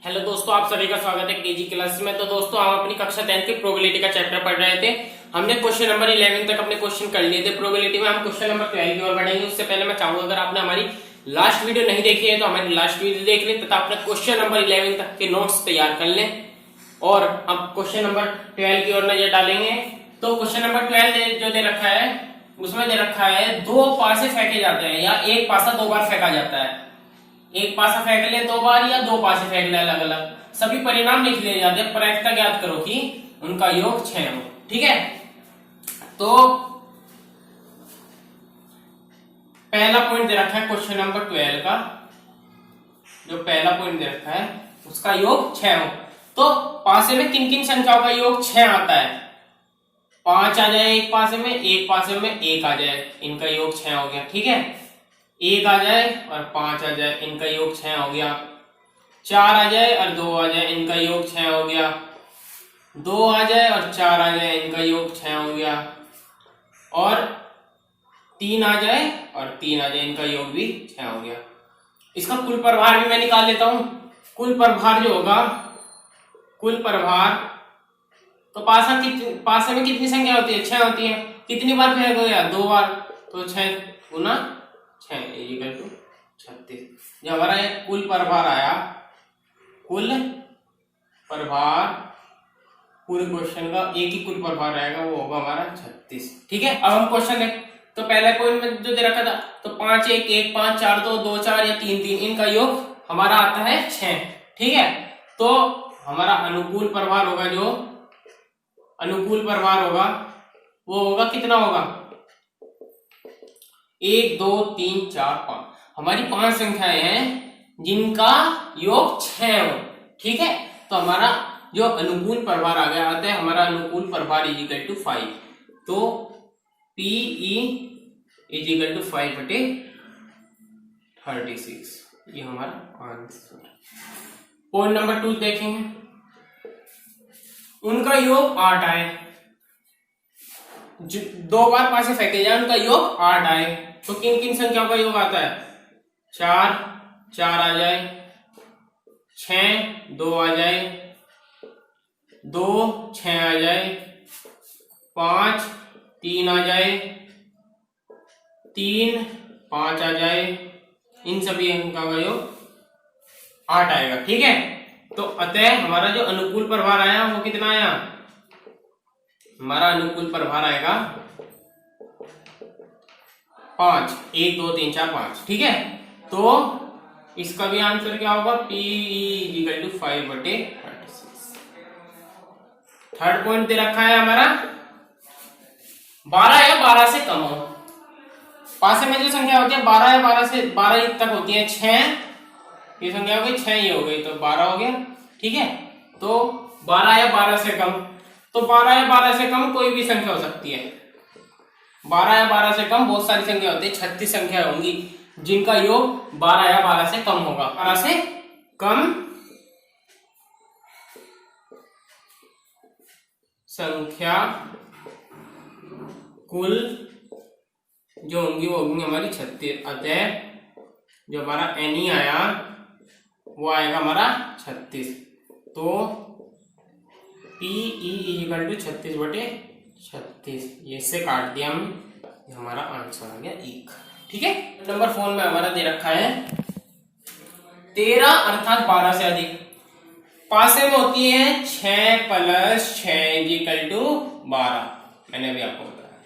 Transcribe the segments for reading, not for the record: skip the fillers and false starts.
Hello दोस्तों, आप सभी का स्वागत है केजी क्लास में। तो दोस्तों, हम अपनी कक्षा 10 की प्रोबेबिलिटी का चैप्टर पढ़ रहे थे। हमने क्वेश्चन नंबर 11 तक अपने क्वेश्चन कर लिए थे। प्रोबेबिलिटी में हम क्वेश्चन नंबर 12 की ओर बढ़ेंगे। उससे पहले मैं चाहूंगा, अगर आपने हमारी लास्ट वीडियो नहीं देखी है तो हमारी लास्ट वीडियो देख लें तथा अपने क्वेश्चन नंबर 11 तक के नोट्स तैयार कर लें। और अब क्वेश्चन नंबर 12 की ओर नजर डालेंगे। तो क्वेश्चन नंबर 12 जो दे रखा है, उसमें दे रखा है दो पासे फेंके जाते हैं या एक पासा दो बार फेंका जाता है। एक पासा फेंक ले दो बार या दो पासे फेंक ले अलग अलग, सभी परिणाम लिख लिए जाते हैं। प्रायिकता ज्ञात करो कि उनका योग 6 हो। ठीक है, तो पहला पॉइंट दे रखा है क्वेश्चन नंबर 12 का। जो पहला पॉइंट दे रखा है उसका योग 6 हो। तो पासे में किन किन संख्याओं का योग 6 आता है? 5 आ जाए एक पासे में, एक पासे में 1 आ जाए, इनका योग 6 हो गया। ठीक है, 1 आ जाए और 5 आ जाए, इनका योग 6 हो गया। 4 आ जाए और 2 आ जाए, इनका योग 6 हो गया। 2 आ जाए और 4 आ जाए, इनका योग 6 हो गया। और 3 आ जाए और 3 आ जाए, इनका योग भी 6 हो गया। इसका कुल प्रभार भी मैं निकाल लेता हूं। कुल प्रभार जो होगा, कुल प्रभार, तो पासे में कितनी संख्या होती है? 6 होती है। कितनी बार फेंक गया? 2 बार। तो 6 गुना 6 इक्वल टू 36। जो हमारा कुल प्रभार आया, कुल प्रभार पूरे क्वेश्चन का एक ही कुल प्रभार आएगा, वो होगा हमारा 36। ठीक है, अब हम क्वेश्चन देख। तो पहले पॉइंट में जो दे रखा था, तो 5 1 1 5 4 2 2 4 या 3 3, इनका योग हमारा आता है 6। ठीक है, तो हमारा अनुकूल प्रभार होगा, जो अनुकूल प्रभार होगा वो होगा, कितना होगा? 1 2 3 4 5। हमारी 5 संख्याएं हैं जिनका योग 6 हो। ठीक है, तो हमारा जो अनुकूल प्रभार आ गया आता है, हमारा अनुकूल प्रभार इज इक्वल टू 5। तो PE इज इक्वल टू 5/36। ये हमारा आंसर। पॉइंट नंबर 2 देखेंगे। उनका योग 8 आए, 2 बार पासे फेंके जाए, उनका योग 8 आए। तो किन किन संख्याओं का योग आता है? 4 4 आ जाए, 6 2 आ जाए, 2 6 आ जाए, 5 3 आ जाए, 3 5 आ जाए, इन सभी अंकों का योग 8 आएगा। ठीक है, तो अतः हमारा जो अनुकूल प्रभार आया वो कितना आया? हमारा अनुकूल प्रभार आएगा 5। 1 2 3 4 5। ठीक है, तो इसका भी आंसर क्या होगा? PE equal to 5/36। Third point दे रखा है हमारा 12 या 12 से कम हो। पासे में जो संख्या होती है 12 या 12 से 12 तक होती है। 6 ये संख्या हो गई, 6 ये हो गई, तो 12 हो गया। ठीक है, तो 12 या 12 से कम, तो 12 या 12 से कम कोई भी संख्या हो सकती है। 12 या 12 से कम बहुत सारी संख्या होती है, 36 संख्या होंगी जिनका योग 12 या 12 से कम होगा। 12 से कम संख्या कुल जो होंगी वो होंगी हमारी 36। अतः जो हमारा NE आया वो आएगा हमारा 36। तो PE इक्वल टू 36/36। ये इससे काट दिया हम, हमारा आंसर आ गया 1। ठीक है, नंबर 4 में हमारा दे रखा है 13 अर्थात 12 से अधिक। पासे में होती है 6 + 6 इक्वल टू 12। मैंने अभी आपको बताया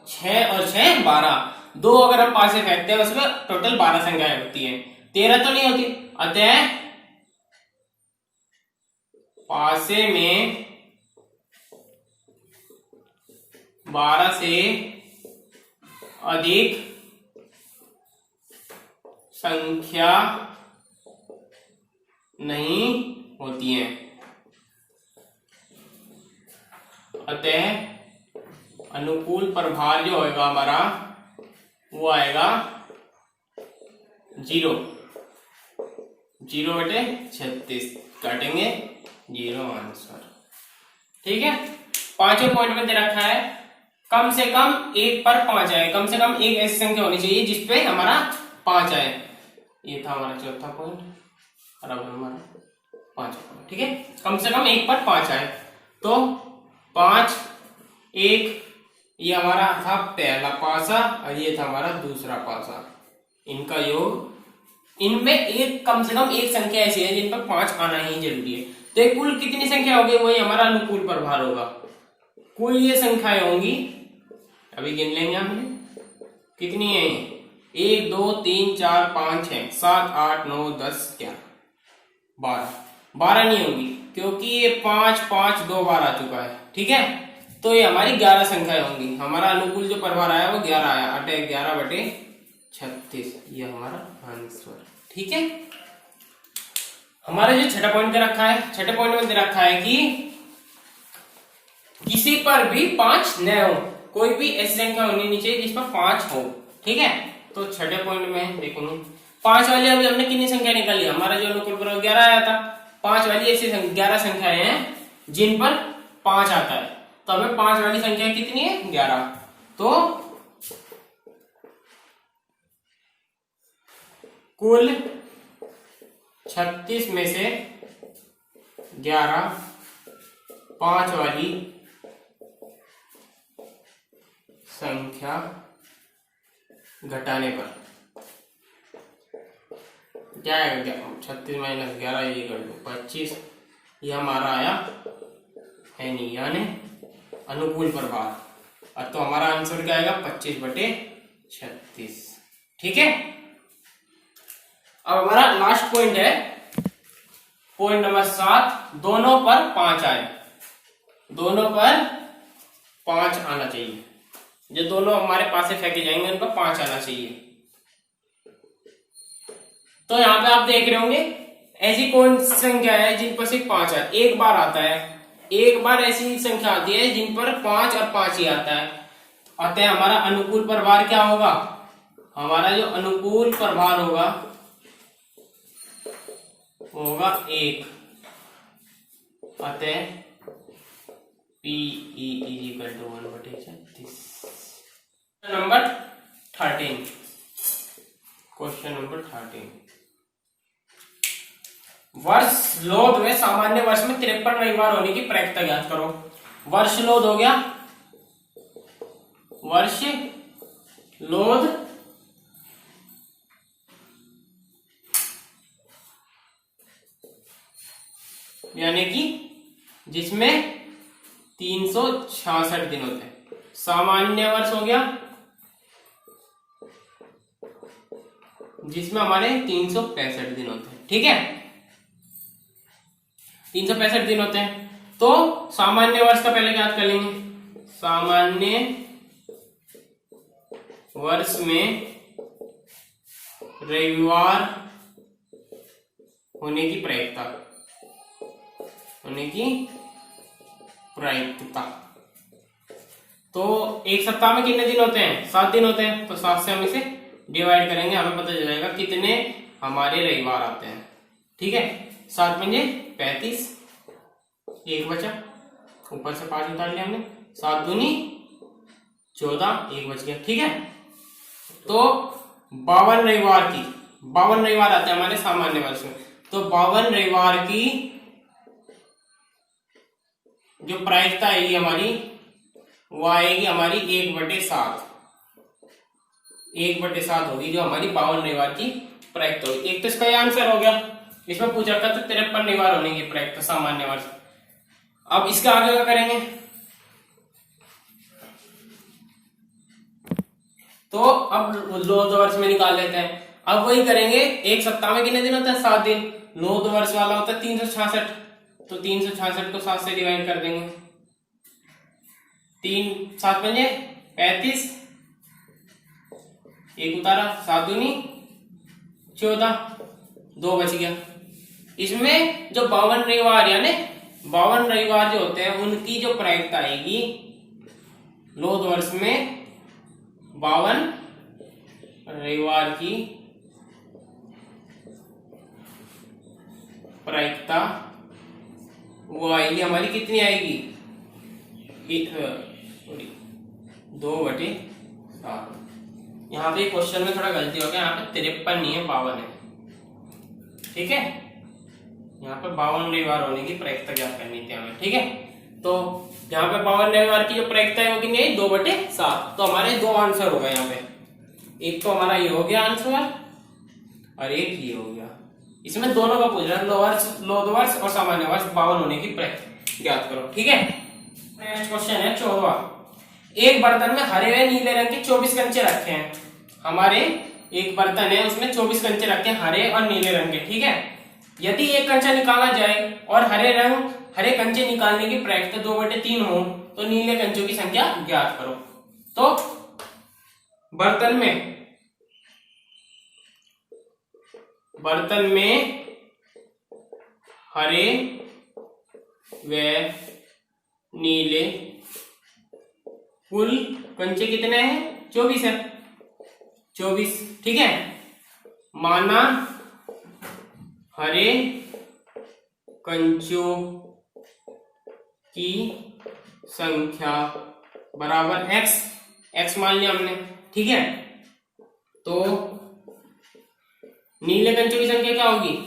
6 और 6 12। 2 अगर हम पासे फेंकते हैं उसमें टोटल 12 संख्याएं होती हैं, 13 तो नहीं होती। अतः पासे में 12 से अधिक संख्या नहीं होती है। अतः अनुकूल प्रभार जो होगा हमारा वो आएगा 0/36। काटेंगे 0 आंसर। ठीक है, पांचवें पॉइंट में दे रखा है कम से कम 1 पर 5 आए। कम से कम एक ऐसी संख्या होनी चाहिए जिसपे हमारा 5 आए। ये था हमारा चौथा पॉइंट। और अब हमारा 5, ठीक है, कम से कम एक पर 5 आए। तो 5, 1, ये हमारा था पहला पासा और ये था हमारा दूसरा पासा, इनका योग, इनमें एक कम से कम एक संख्या ऐसी है जिन पर 5 आना ही जरूरी है। तो एक कुल कितनी संख्या होगी, वही हमारा अनुकूल प्रभार होगा। कुल ये संख्याएं होंगी, अभी गिन लेंगे हमने, कितनी है, 1 2 3 4 5 6 7 8 9 10 11 12, 12 नहीं होंगी क्योंकि ये 5 5 2 बार आ चुका है, ठीक है। तो ये हमारी 11 संख्याएं होंगी। हमारा अनुकूल जो प्रभार आया वो 11 आया, अटे 11/36, ये हमारा आंसर, ठीक है। हमारा जो छठा पॉइंट दे रखा है, छठे पॉइंट में दे रखा है कि किसी पर भी 5 न हो, कोई भी ऐसी संख्या होनी नहीं चाहिए जिस पर 5 हो, ठीक है। तो छठे पॉइंट में देखेंगे 5 वाली, अभी हमने कितनी संख्या निकाली, हमारा जो अनुकूल प्रभार 11 आया था, 5 वाली ऐसी 11 संख्याएं हैं जिन पर 5 आता है। तो हमें 5 वाली संख्या कितनी है, 11। तो कुल 36 में से 11 5 वाली संख्या घटाने पर क्या आएगा, 36 - 11 ये कर दो 25, ये हमारा आया है नहीं, यानी अनुकूल प्रभार। और तो हमारा आंसर क्या आएगा, 25/36, ठीक है। अब हमारा लास्ट पॉइंट है, पॉइंट नंबर 7, दोनों पर 5 आए, दोनों पर 5 आना चाहिए, जो दोनों हमारे पास से फेंके जाएंगे उन पर 5 आना चाहिए। तो यहाँ पे आप देख रहे होंगे ऐसी कौन सी संख्या है जिन पर सिर्फ 5 आए, एक बार आता है, एक बार ऐसी संख्या आती है जिन पर 5 और 5 ही आता है। अतः हमारा अनुकूल प्रभार क्या होगा, हमारा जो अनुकूल प्रभार होगा होगा 1। अतः PE = 1/36। नंबर 13, क्वेश्चन नंबर 13, वर्ष लोध में सामान्य वर्ष में 53 रविवार होने की प्रायिकता ज्ञात करो। वर्ष लोध हो गया, वर्ष लोध यानी कि जिसमें 366 दिन होते हैं। सामान्य वर्ष हो गया जिसमें हमारे 365 दिन होते हैं, ठीक है, 365 दिन होते हैं। तो सामान्य वर्ष का पहले याद कर लेंगे, सामान्य वर्ष में रविवार होने की प्रायिकता, होने की प्रायिकता। तो एक सप्ताह में कितने दिन होते हैं, 7 दिन होते हैं। तो 7 से हम इसे डिवाइड करेंगे, हमें पता चल जाएगा कितने हमारे रविवार आते हैं, ठीक है। 7 × 35, एक बचा, ऊपर से 5 उतार लिया हमने, 7 दूनी 14, एक बच गया, ठीक है। तो 52 रविवार की, 52 रविवार आते हैं हमारे सामान्य वर्ष में। तो 52 रविवार की जो प्रायिकता आएगी हमारी, वो आएगी हमारी 1/7, 1/7 होगी जो हमारी 52 रविवार की प्रायिकता होगी। एक तो इसका ये आंसर हो गया, इसमें पूछ रखा था 53 रविवार होने की प्रायिकता सामान्य वर्ष। अब इसका आगे क्या करेंगे, तो अब लोध वर्ष में निकाल लेते हैं। अब वही करेंगे, एक सप्ताह में कितने दिन होते हैं, 7 दिन। लोध वर्ष वाला होता है 366, तो 366 को 7 से डिवाइड कर देंगे, 7 × 35, एक उतारा, 7 दूनी 14, 2 बच गया। इसमें जो 52 रविवार यानी 52 रविवार जो होते हैं उनकी जो प्रायिकता आएगी लोध वर्ष में, 52 रविवार की प्रायिकता वो आएगी हमारी, कितनी आएगी, 2/7। यहाँ पे क्वेश्चन में थोड़ा गलती हो गया, यहाँ पे 53 नहीं है, 52 है, ठीक है। यहाँ पे 52 व्यवहार होने की प्रायिकता ज्ञात करनी थी हमें, ठीक है। तो यहाँ पे 52 व्यवहार की जो प्रायिकता है वो कितनी है, 2/7। तो हमारे दो आंसर हो गए यहाँ पे, एक तो हमारा ये हो गया आंसर और एक ये हो गया। इसमें दोनों का पूछ रहा है, लोधवर्ष और सामान्य वर्ष 52 होने की प्रायिकता ज्ञात करो, ठीक है। नेक्स्ट क्वेश्चन है 14वां। एक बर्तन में हरे व नीले रंग के 24 कंचे रखे हैं। हमारे एक बर्तन है उसमें 24 कंचे रखे हैं हरे और नीले रंग के, ठीक है। यदि एक कंचा निकाला जाए और हरे कंचे निकालने की प्रायिकता 2/3 हो तो नीले कंचों की संख्या ज्ञात करो। तो बर्तन में हरे व नीले कुल कंचे कितने हैं, 24 है, 24, ठीक है। माना हरे कंचों की संख्या बराबर x मान लिया हमने, ठीक है। तो नीले कंचों की संख्या क्या होगी,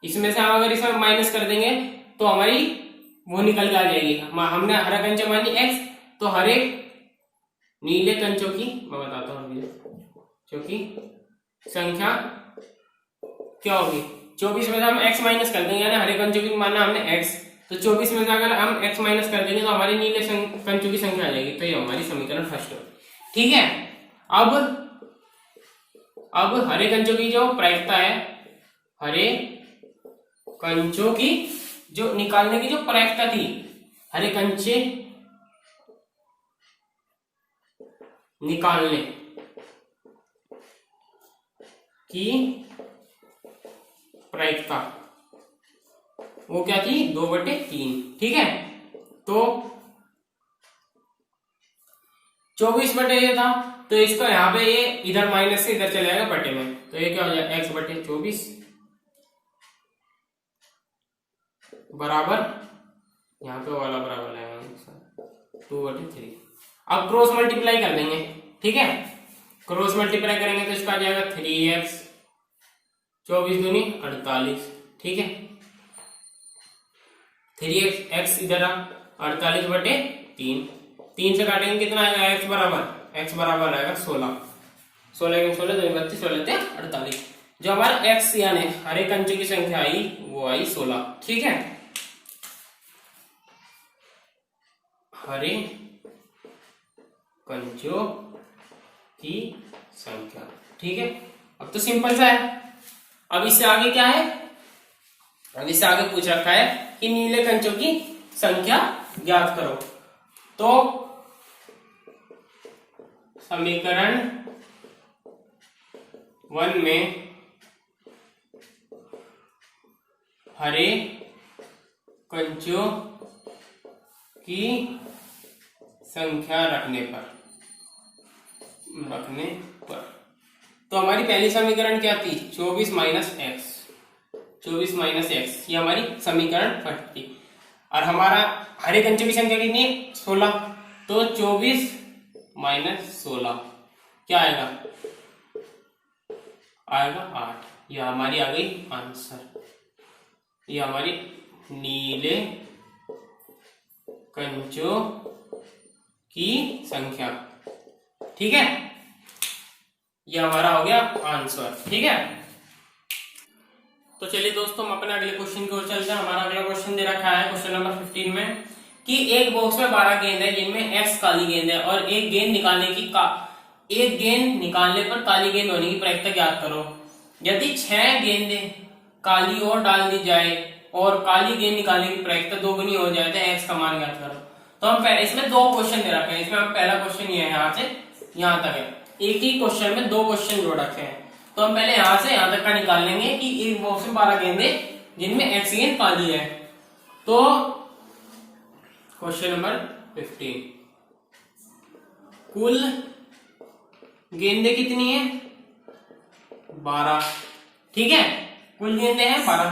इसमें से हम अगर इसमें माइनस कर देंगे तो हमारी वो निकल के आ जाएगी। हमने हरा कंचा मान ली x, तो हरे नीले कंचों की मैं बताता हूँ क्योंकि संख्या क्या होगी, 24 में से हम x माइनस कर देंगे, हरे कंचों की माना हमने x, तो 24 में से अगर हम x माइनस कर देंगे तो हमारी नीले कंचों की संख्या आ जाएगी। तो ये हमारी समीकरण फर्स्ट है, ठीक है। अब हरे कंचों की जो प्रायिकता है, हरे कंचों की जो निकालने की जो प्रायिकता थी, हरे कंचे निकालने की प्रायिकता वो क्या थी, 2/3, ठीक है। तो 24 बटे ये था, तो इसको यहाँ पे ये इधर माइनस से इधर चले जाएगा बटे में, तो ये क्या हो जाएगा x/24 बराबर, यहाँ पे वाला बराबर आएगा 2/3। अब क्रॉस मल्टीप्लाई कर देंगे, ठीक है। क्रॉस मल्टीप्लाई करेंगे तो इसका आ जाएगा 3x, 24 दूनी 48, ठीक है। 3x इधर 48/3, 3 से काटेंगे कितना आएगा, x बराबर आएगा 16, 16 16 2 32 16 48। जो हमारा x यानी हरे कंचों की संख्या आई वो आई 16, ठीक है। हरे कंचों की संख्या, ठीक है। अब तो सिंपल सा है। अब इससे आगे क्या है, अब इससे आगे पूछ रखा है कि नीले कंचों की संख्या ज्ञात करो। तो समीकरण 1 में हरे कंचों की संख्या रखने पर तो हमारी पहली समीकरण क्या थी, 24 माइनस एक्स, ये हमारी समीकरण फर्स्ट थी। और हमारा हरे कंचों की संख्या कितनी है, 16, तो 24 माइनस 16 क्या आएगा, 8। ये हमारी आ गई आंसर। ये हमारी नीले कंचों की संख्या, ठीक है। ये हमारा हो गया आंसर, ठीक है। तो चलिए दोस्तों हम अपने अगले क्वेश्चन की ओर चलते हैं। हमारा अगला क्वेश्चन दे रखा है क्वेश्चन नंबर 15 में कि एक बॉक्स में 12 गेंद है जिनमें x काली गेंद है और एक गेंद निकालने पर काली गेंद होने की प्रायिकता ज्ञात करो। यदि 6 गेंदें काली और डाल दी जाए और काली गेंद निकालने की प्रायिकता 2 गुनी हो जाए तो x का मान ज्ञात करो। तो हम इसमें 2 क्वेश्चन दे रखे हैं। इसमें हम पहला क्वेश्चन ये है, यहाँ से यहाँ तक है, एक ही क्वेश्चन में 2 क्वेश्चन जोड़ रखे हैं। तो हम पहले यहां से यहां तक का निकाल लेंगे कि एक बॉक्स में 12 गेंदे जिनमें x गेंद काली है। तो क्वेश्चन नंबर 15, कुल गेंदे कितनी है, 12, ठीक है। कुल गेंदे हैं 12,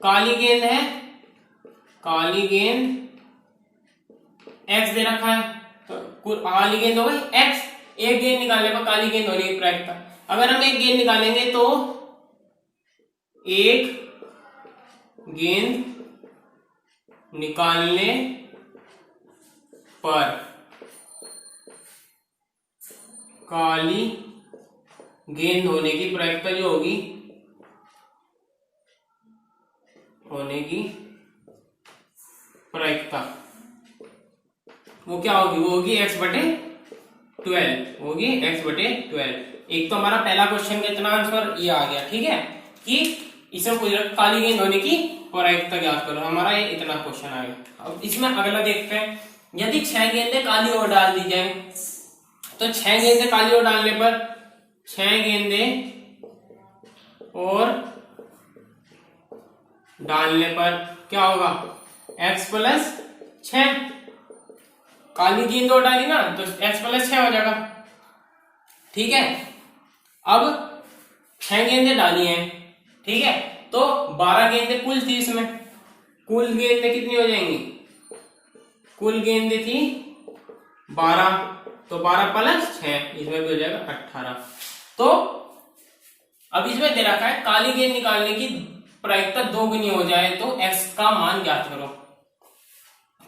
काली गेंद है, काली गेंद x दे रखा है, तो कुल काली गेंद हो गई x। एक गेंद निकालने पर काली गेंद होने की प्रायिकता, अगर हम एक गेंद निकालेंगे तो 1 गेंद निकालने पर काली गेंद होने की प्रायिकता जो होगी, होने की प्रायिकता वो क्या होगी, वो होगी x/12 होगी, x/12। एक तो हमारा पहला क्वेश्चन का इतना आंसर ये आ गया, ठीक है, कि इसमें पूछ रहा काली गेंद होने की प्रायिकता ज्ञात करो, हमारा ये इतना क्वेश्चन आएगा। अब इसमें अगला देखते हैं, यदि 6 गेंदें काली और डाल दी जाए, तो 6 गेंदें काली और डालने पर 6 गेंदें और डालने पर क्या होगा, x+6। काली गेंद और डाली ना तो x+6 हो जाएगा, ठीक है। अब 6 गेंदें डाली हैं, ठीक है, तो 12 गेंदें कुल थी इसमें, कुल गेंदें कितनी हो जाएंगी, कुल गेंदें थी 12, तो 12+6 इसमें भी हो जाएगा 18। तो अब इसमें दे रखा है काली गेंद निकालने की प्रायिकता 2 गुनी हो जाए तो x का मान ज्ञात करो।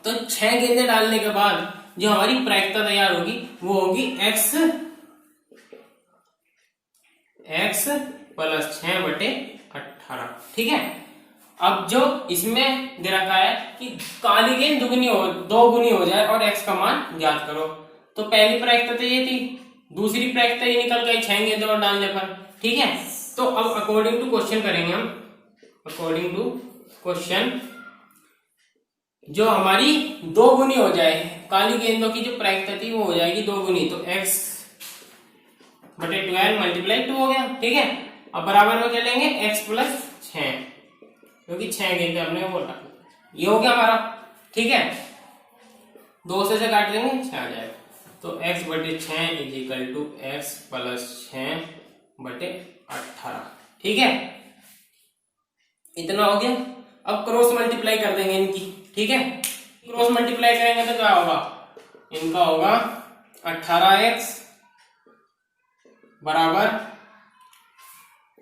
तो 6 गेंदें डालने के बाद जो हमारी प्रायिकता तैयार होगी वो होगी x+6/18, ठीक है। अब जो इसमें दे रखा है कि काली गेंद 2 गुनी हो जाए और x का मान ज्ञात करो, तो पहली प्रायिकता तो ये थी, दूसरी प्रायिकता ये निकल गई 6 गेंदें और डालने पर, ठीक है। तो अब अकॉर्डिंग टू क्वेश्चन करेंगे हम, अकॉर्डिंग टू क्वेश्चन जो हमारी 2 गुनी हो जाए, काली गेंदों की जो प्रायिकता थी वो हो जाएगी 2 गुनी, तो x/12 × 2 हो गया, ठीक है। अब बराबर में क्या लेंगे, x+6, क्योंकि 6 गेंदें हमने बोला, ये हो गया हमारा, ठीक है। 2 से काट देंगे 6 आ जाएगा, तो x/6 = x+6/18, ठीक है, इतना हो गया। अब क्रॉस मल्टीप्लाई कर देंगे इनकी, ठीक है। क्रॉस मल्टीप्लाई करेंगे तो क्या होगा, इनका होगा 18x बराबर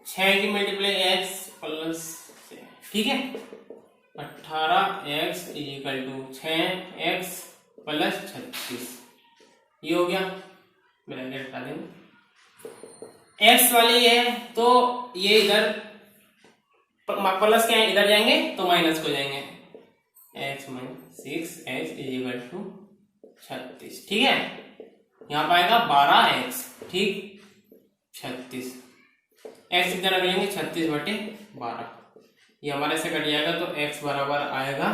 6 की मल्टीप्लाई x+6, ठीक है। 18x = 6x+36, ये हो गया, ब्रैकेट हटा देंगे। x वाले ये है तो ये इधर प्लस के इधर जाएंगे तो माइनस को जाएंगे, x - 6x = 36, ठीक है। यहाँ पर आएगा 12x, ठीक, 36, x इधर रख लेंगे 36/12, ये हमारे से कट जाएगा, तो x बराबर आएगा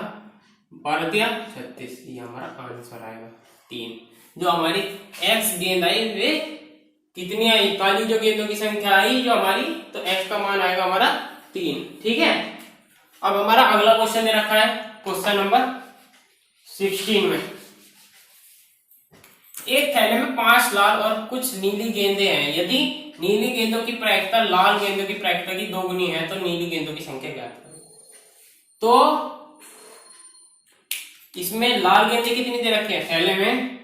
12×36, ये हमारा आंसर आएगा 3। जो हमारी x गेंद आई वे कितनी आई, काली जो गेंदों की संख्या आई जो हमारी, तो x का मान आएगा हमारा 3, ठीक है। अब हमारा अगला क्वेश्चन दे रखा है, क्वेश्चन नंबर 16 में, एक थैले में 5 लाल और कुछ नीली गेंदें हैं, यदि नीली गेंदों की प्रायिकता लाल गेंदों की प्रायिकता की 2 गुनी है तो नीली गेंदों की संख्या ज्ञात करें। तो इसमें लाल गेंदें कितनी दे रखी है, थैले में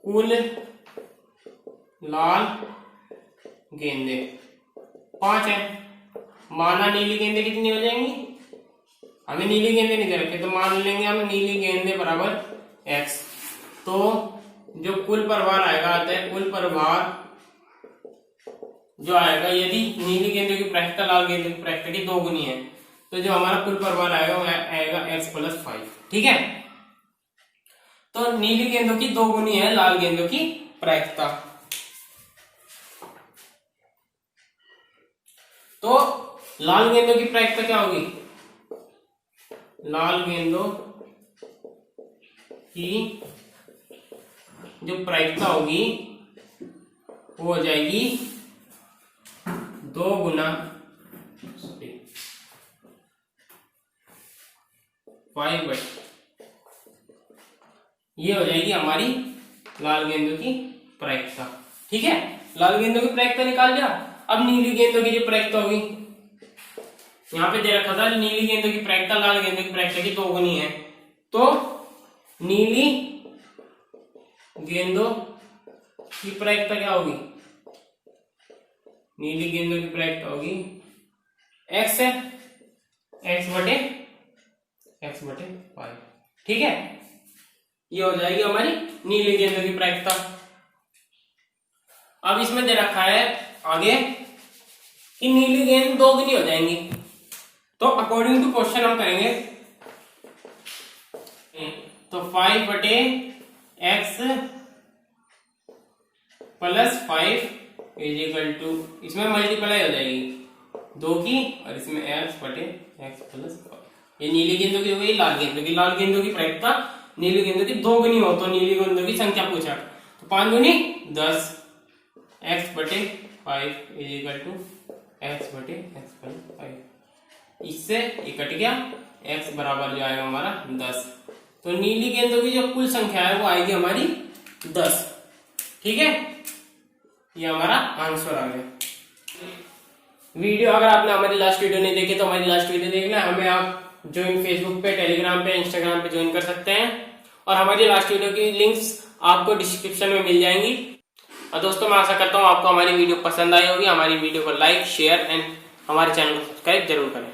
कुल लाल गेंदे 5 है, माना नीली गेंदे कितनी हो जाएंगी, हमें नीली गेंदे नहीं दे रखे, तो मान लेंगे हम नीली गेंदे बराबर x। तो जो कुल प्रभार आएगा, आता है कुल प्रभार जो आएगा, यदि नीली गेंदे की प्रायिकता लाल गेंदे की प्रायिकता की 2 गुनी है, तो जो हमारा कुल प्रभार आएगा वो आएगा x+5, ठीक है। तो नीली गेंदों की 2 गुनी है लाल गेंदों की प्रायिकता, तो लाल गेंदों की प्रायिकता क्या होगी, लाल गेंदों की जो प्रायिकता होगी वो हो जाएगी 2 गुना 5, ये हो जाएगी हमारी लाल गेंदों की प्रायिकता, ठीक है। लाल गेंदों की प्रायिकता निकाल लिया। अब नीली गेंदों की जो प्रायिकता होगी, यहाँ पे दे रखा था नीली गेंदों की प्रायिकता लाल गेंदों की प्रायिकता की 2 गुनी है, तो नीली गेंदों की प्रायिकता क्या होगी, नीली गेंदों की प्रायिकता होगी एक्स है, एक्स बटे 5। ठीक है, ये हो जाएगी हमारी नीली गेंदों की प्रायिकता। अब इसमें दे रखा है आगे कि नीली गेंद दोगुनी हो जाएंगी, तो अकॉर्डिंग टू क्वेश्चन हम करेंगे। तो 5 बटे x plus 5 is equal to, इसमें मल्टीप्लाई हो जाएगी 2 की, और इसमें एक्स बटे एक्स प्लस 5। ये नीली गेंदों की हो गई, लाल गेंदों की। लाल गेंदों की प्रायिकता नीली गेंदों की दोगुनी हो, तो नीली गेंदों की संख्या पूछा, तो 5 दूनी 10, एक्स बटे 5 इज इक्वल टू एक्स बटे एक्स प्लस 5। इससे ये कट गया, एक्स बराबर जो आएगा हमारा 10। तो नीली गेंदों की जो कुल संख्या है वो आएगी हमारी 10। ठीक है, ये हमारा आंसर आ गया। वीडियो अगर आपने हमारी लास्ट वीडियो नहीं देखी तो हमारी लास्ट वीडियो देख लें। हमें आप ज्वाइन फेसबुक पे, टेलीग्राम पे, इंस्टाग्राम पे ज्वाइन कर सकते हैं, और हमारी लास्ट वीडियो की लिंक्स आपको डिस्क्रिप्शन में मिल जाएंगी। और दोस्तों, मैं आशा करता हूँ आपको हमारी वीडियो पसंद आई होगी। हमारी वीडियो को लाइक, शेयर एंड हमारे चैनल को सब्सक्राइब जरूर करें।